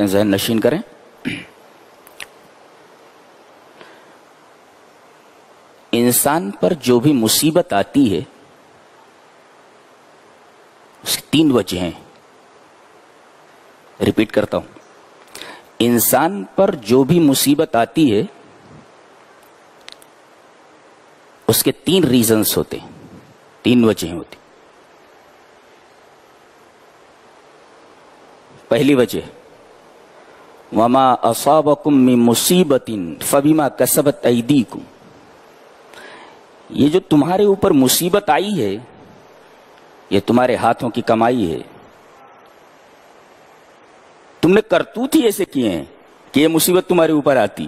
ذہن نشین کریں۔ انسان پر جو بھی مصیبت آتی ہے اس کی تین وجہ ہیں۔ ریپیٹ کرتا ہوں، انسان پر جو بھی مصیبت آتی ہے اس کے تین ریزنز ہوتے ہیں، تین وجہیں ہوتی۔ پہلی وجہ وما اصابکم من مصیبت فبما کسبت ایدیکم، یہ جو تمہارے اوپر مصیبت آئی ہے یہ تمہارے ہاتھوں کی کمائی ہے، تم نے کرتوت ہی ایسے کیے ہیں کہ یہ مصیبت تمہارے اوپر آتی،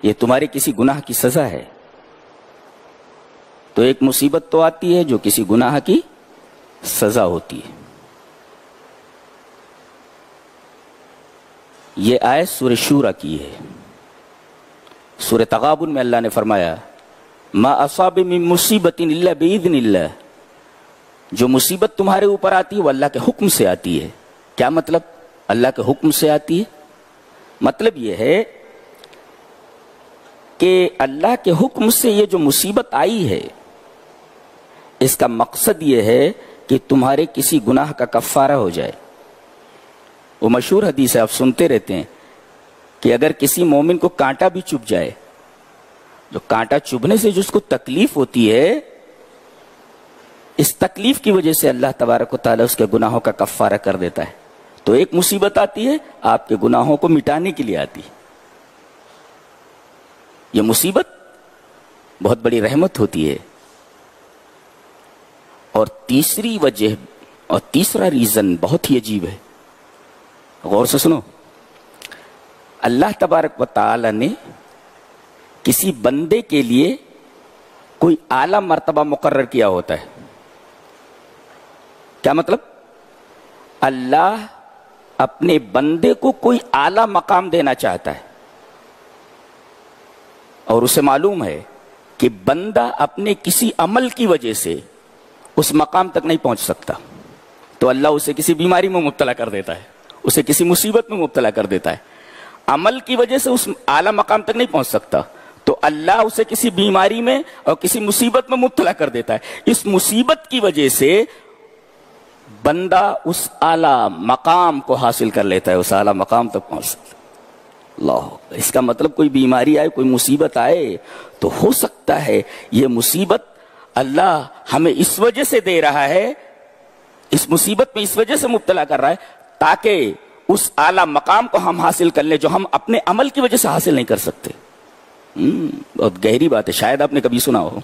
یہ تمہارے کسی گناہ کی سزا ہے۔ تو ایک مصیبت تو آتی ہے جو کسی گناہ کی سزا ہوتی ہے۔ یہ آیت سورہ شورى کی ہے۔ سورہ تغابن میں اللہ نے فرمایا ما اصاب من مصیبت الا باذن اللہ، جو مصیبت تمہارے اوپر آتی ہے وہ اللہ کے حکم سے آتی ہے۔ کیا مطلب؟ اللہ کے حکم سے آتی ہے، مطلب یہ ہے کہ اللہ کے حکم سے یہ جو مصیبت آئی ہے اس کا مقصد یہ ہے کہ تمہارے کسی گناہ کا کفارہ ہو جائے۔ وہ مشہور حدیث ہے، آپ سنتے رہتے ہیں کہ اگر کسی مومن کو کانٹا بھی چبھ جائے، جو کانٹا چبھنے سے جس کو تکلیف ہوتی ہے، اس تکلیف کی وجہ سے اللہ تبارک و تعالیٰ اس کے گناہوں کا کفارہ کر دیتا ہے۔ تو ایک مصیبت آتی ہے آپ کے گناہوں کو مٹانے کے لیے آتی ہے۔ یہ مصیبت بہت بڑی رحمت ہوتی ہے۔ اور تیسری وجہ اور تیسرا ریزن بہت ہی عجیب ہے، غور سے سنو۔ اللہ تبارک و تعالی نے کسی بندے کے لیے کوئی اعلیٰ مرتبہ مقرر کیا ہوتا ہے۔ کیا مطلب؟ اللہ اپنے بندے کو کوئی اعلیٰ مقام دینا چاہتا ہے، اور اسے معلوم ہے کہ بندہ اپنے کسی عمل کی وجہ سے اس مقام تک نہیں پہنچ سکتا، تو اللہ اسے کسی بیماری میں مبتلا کر دیتا ہے، اسے کسی مصیبت میں مبتلا کر دیتا ہے۔ عمل کی وجہ سے اس اعلیٰ مقام تک نہیں پہنچ سکتا تو اللہ اسے کسی بیماری میں اور کسی مصیبت میں مبتلا کر دیتا ہے۔ اس مصیبت کی وجہ سے بندہ اس اعلیٰ مقام کو حاصل کر لیتا ہے، اس اعلیٰ مقام تک پہنچ سکتا ہے۔ اللہ، اس کا مطلب کوئی بیماری آئے، کوئی مصیبت آئے تو ہو سکتا ہے یہ مصیبت اللہ ہمیں اس وجہ سے دے رہا ہے، اس مصیبت میں اس وجہ سے مبتلا کر رہا ہے تاکہ اس اعلیٰ مقام کو ہم حاصل کر لیں جو ہم اپنے عمل کی وجہ سے حاصل نہیں کر سکتے۔ بہت گہری بات ہے، شاید آپ نے کبھی سنا ہو۔